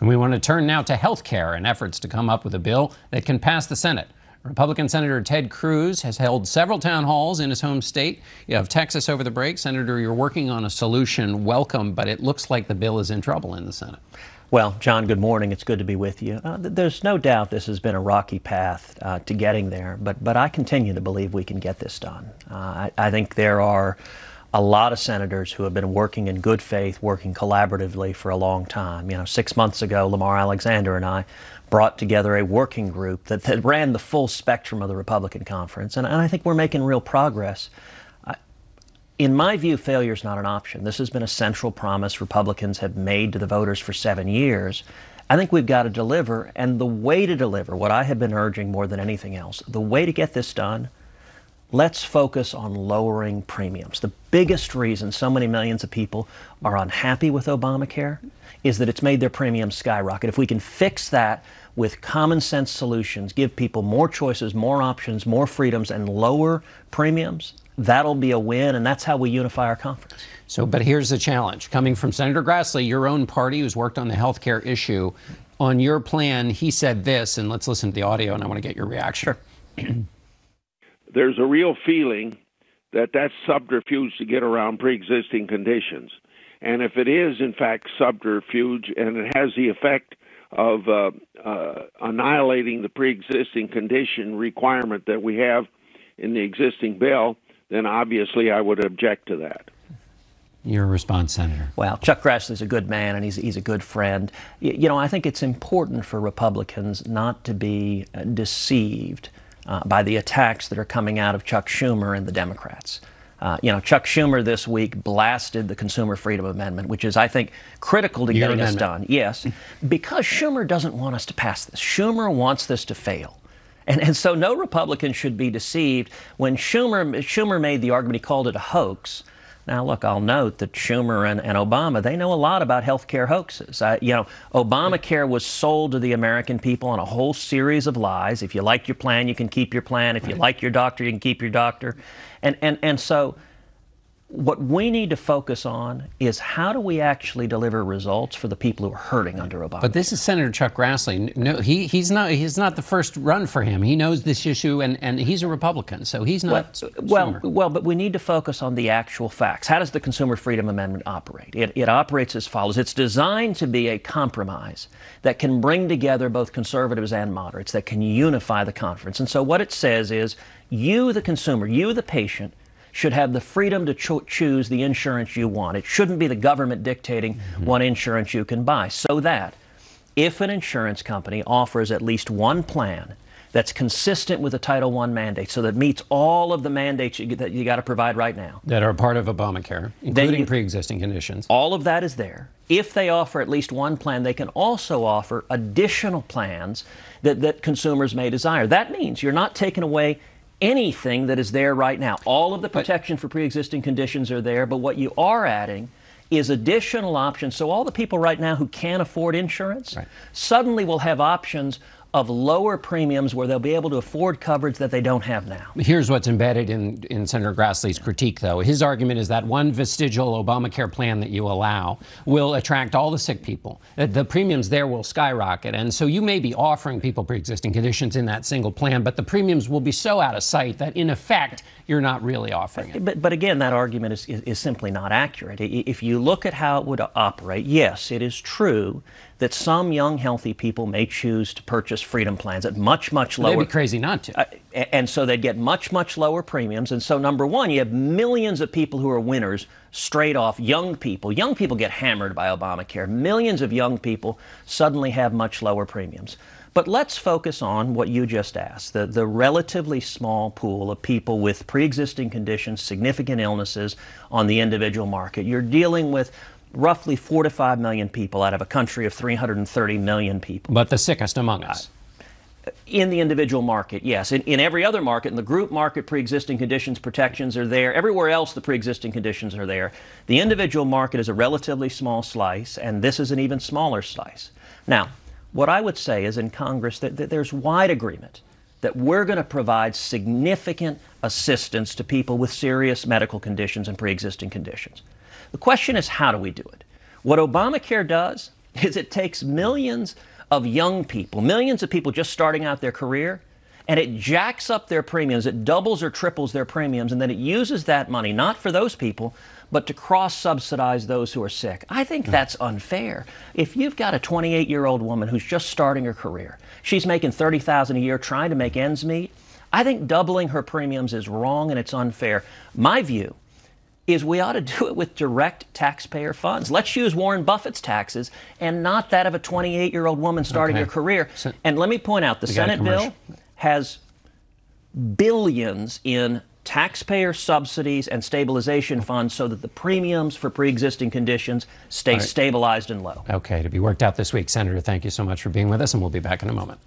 And we want to turn now to health care and efforts to come up with a bill that can pass the Senate. Republican Senator Ted Cruz has held several town halls in his home state. You have Texas over the break. Senator, you're working on a solution. Welcome, but it looks like the bill is in trouble in the Senate. Well, John, good morning. It's good to be with you. There's no doubt this has been a rocky path to getting there, but I continue to believe we can get this done. I think there are a lot of senators who have been working in good faith, working collaboratively for a long time. 6 months ago, Lamar Alexander and I brought together a working group that ran the full spectrum of the Republican conference, and I think we're making real progress. In my view, failure is not an option. This has been a central promise Republicans have made to the voters for 7 years. I think we've got to deliver, and the way to deliver, what I have been urging more than anything else, the way to get this done, let's focus on lowering premiums. The biggest reason so many millions of people are unhappy with Obamacare is that it's made their premiums skyrocket. If we can fix that with common sense solutions, give people more choices, more options, more freedoms, and lower premiums, that'll be a win, and that's how we unify our conference. So, but here's the challenge. Coming from Senator Grassley, your own party, who's worked on the health care issue, on your plan, he said this, and let's listen to the audio, and I want to get your reaction. Sure. There's a real feeling that that's subterfuge to get around pre-existing conditions. And if it is, in fact, subterfuge, and it has the effect of annihilating the pre-existing condition requirement that we have in the existing bill, then obviously I would object to that. Your response, Senator. Well, Chuck Grassley's a good man, and he's a good friend. I think it's important for Republicans not to be deceived by the attacks that are coming out of Chuck Schumer and the Democrats. Chuck Schumer this week blasted the Consumer Freedom Amendment, which is, I think, critical to getting us done. Yes, because Schumer doesn't want us to pass this. Schumer wants this to fail. And so no Republican should be deceived. When Schumer made the argument, he called it a hoax. Now, look, I'll note that Schumer and Obama, they know a lot about health care hoaxes. Obamacare was sold to the American people on a whole series of lies. If you like your plan, you can keep your plan. If you like your doctor, you can keep your doctor. And so what we need to focus on is how do we actually deliver results for the people who are hurting under Obama. But this is Senator Chuck Grassley. No, he's not the first run for him. He knows this issue, and he's a Republican, so he's not. Well, but we need to focus on the actual facts. How does the Consumer Freedom Amendment operate? It operates as follows. It's designed to be a compromise that can bring together both conservatives and moderates, that can unify the conference. And so what it says is, you, the consumer, you, the patient, should have the freedom to choose the insurance you want. It shouldn't be the government dictating what insurance you can buy. So that if an insurance company offers at least one plan that's consistent with the Title I mandate, so that meets all of the mandates that you got to provide right now, that are part of Obamacare, including pre-existing conditions. All of that is there. If they offer at least one plan, they can also offer additional plans that consumers may desire. That means you're not taking away anything that is there right now. All of the protection for pre-existing conditions are there, but what you are adding is additional options. So all the people right now who can't afford insurance suddenly will have options of lower premiums where they'll be able to afford coverage that they don't have now. Here's what's embedded in Senator Grassley's critique, though. His argument is that one vestigial Obamacare plan that you allow will attract all the sick people. The premiums there will skyrocket. And so you may be offering people pre-existing conditions in that single plan, but the premiums will be so out of sight that, in effect, you're not really offering it. But again, that argument is simply not accurate. If you look at how it would operate, yes, it is true that some young, healthy people may choose to purchase freedom plans at much, much lower. They'd be crazy not to. And so they'd get much, much lower premiums. And so, number one, you have millions of people who are winners straight off. Young people get hammered by Obamacare. Millions of young people suddenly have much lower premiums. But let's focus on what you just asked, the relatively small pool of people with pre-existing conditions, significant illnesses on the individual market. You're dealing with roughly 4 to 5 million people out of a country of 330 million people. But the sickest among us. In the individual market, yes. In every other market, in the group market, pre-existing conditions protections are there. Everywhere else, the pre-existing conditions are there. The individual market is a relatively small slice, and this is an even smaller slice. Now, what I would say is in Congress that there's wide agreement that we're going to provide significant assistance to people with serious medical conditions and pre-existing conditions. The question is, how do we do it? What Obamacare does is it takes millions of young people, millions of people just starting out their career, and it jacks up their premiums. It doubles or triples their premiums, and then it uses that money not for those people, but to cross-subsidize those who are sick. I think that's unfair. If you've got a 28-year-old woman who's just starting her career, she's making $30,000 a year trying to make ends meet, I think doubling her premiums is wrong and it's unfair. My view is we ought to do it with direct taxpayer funds. Let's use Warren Buffett's taxes and not that of a 28-year-old woman starting her career. And let me point out, the Senate bill has billions in taxpayer subsidies and stabilization funds so that the premiums for pre-existing conditions stay stabilized and low. Okay, to be worked out this week. Senator, thank you so much for being with us, and we'll be back in a moment.